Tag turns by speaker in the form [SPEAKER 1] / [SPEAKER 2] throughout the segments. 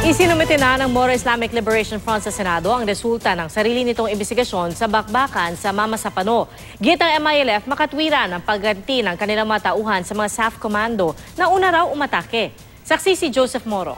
[SPEAKER 1] Isinumite na ng Moro Islamic Liberation Front sa Senado ang resulta ng sarili nitong investigasyon sa bakbakan sa Mama Sapano. Gitang MILF makatwiran ang pagganti ng kanilang mga tauhan sa mga SAF Commando na una raw umatake. Saksi si Joseph Moro.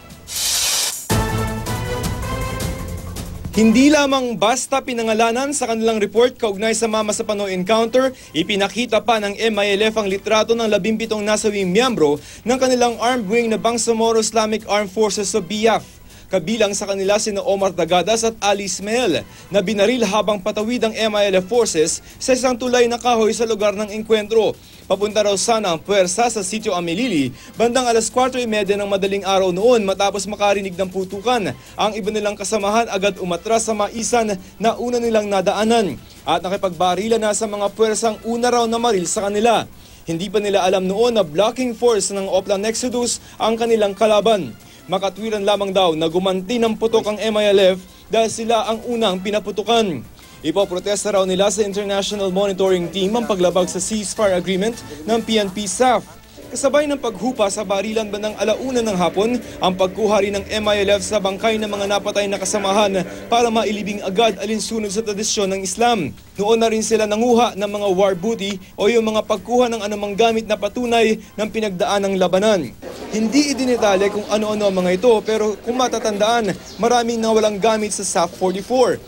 [SPEAKER 2] Hindi lamang basta pinangalanan sa kanilang report kaugnay sa Mama Sapano encounter, ipinakita pa ng MILF ang litrato ng 17 nasawing miyembro ng kanilang armed wing na Bangsamoro Islamic Armed Forces o BIAF. Kabilang sa kanila sina Omar Dagadas at Ali Ismael na binaril habang patawid ang MILF forces sa isang tulay na kahoy sa lugar ng engkwentro. Papunta raw sana ang puwersa sa sitio Amilili bandang alas 4:30 ng madaling araw noon matapos makarinig ng putukan. Ang iba nilang kasamahan agad umatras sa maisan na una nilang nadaanan at nakipagbarilan na sa mga puwersang una raw na maril sa kanila. Hindi pa nila alam noon na blocking force ng Oplan Exodus ang kanilang kalaban. Makatwiran lamang daw na gumanti ng putok ang MILF dahil sila ang unang pinaputukan. Ipoprotesta raw nila sa International Monitoring Team ang paglabag sa ceasefire agreement ng PNP-SAF. Kasabay ng paghupa sa barilan bandang alauna ng hapon, ang pagkuha rin ng MILF sa bangkay ng mga napatay na kasamahan para mailibing agad alinsunod sa tradisyon ng Islam. Noon na rin sila nanguha ng mga war booty o yung mga pagkuha ng anumang gamit na patunay ng pinagdaan ng labanan. Hindi idinetale kung ano-ano ang mga ito pero kung matatandaan, maraming nawalang gamit sa SAF 44.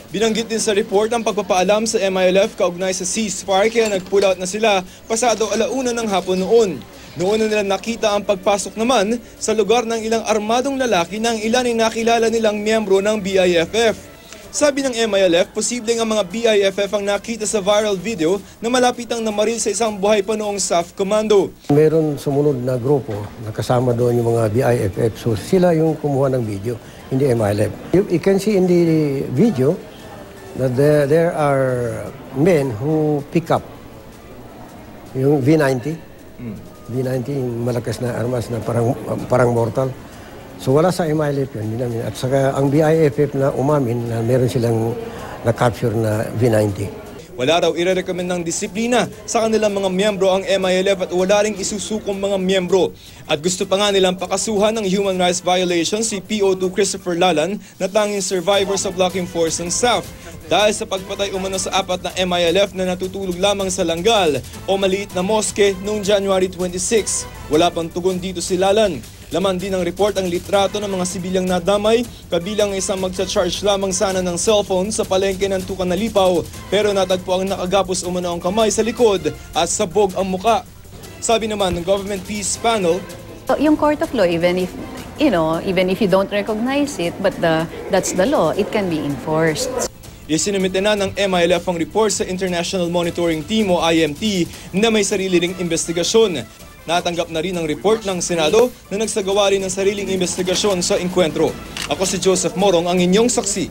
[SPEAKER 2] Binanggit din sa report ang pagpapaalam sa MILF kaugnay sa ceasefire kaya nag-pull out na sila pasado alauna ng hapon noon. Noon na nila nakita ang pagpasok naman sa lugar ng ilang armadong lalaki na ang ilan ay nakilala nilang miyembro ng BIFF. Sabi ng MILF, posibleng ang mga BIFF ang nakita sa viral video na malapitang namaril sa isang buhay pa noong SAF Commando.
[SPEAKER 3] Meron sumunod na grupo na kasama doon yung mga BIFF, so sila yung kumuha ng video, hindi MILF. You can see in the video that there are men who pick up yung V90. V90, yung malakas na armas na parang mortal. So wala sa MILF yun. At saka ang BIFF na umamin na meron silang na-capture na V90.
[SPEAKER 2] Wala raw irerekomend ng disiplina sa kanilang mga miyembro ang MILF at wala ring isusukong mga miyembro. At gusto pa nga nilang pakasuhan ng human rights violations si PO2 Christopher Lalan na tanging survivor sa blocking force ng SAF. Dahil sa pagpatay umano sa 4 na MILF na natutulog lamang sa Langgal o maliit na moske noong January 26. Wala pang tugon dito si Lalan. Laman din ng report ang litrato ng mga sibilyang nadamay, kabilang isang magsa-charge lamang sana ng cellphone sa palengke ng Tukan na Lipaw, pero natagpo ang nakagapos umano ang kamay sa likod at sabog ang muka. Sabi naman ng Government Peace Panel,
[SPEAKER 4] yung court of law, even if you don't recognize it, but that's the law, it can be enforced.
[SPEAKER 2] Isinumite na ng MILF ang report sa International Monitoring Team o IMT na may sarili ring investigasyon. Natanggap na rin ang report ng Senado na nagsagawa rin ng sariling investigasyon sa engkwentro. Ako si Joseph Morong, ang inyong saksi.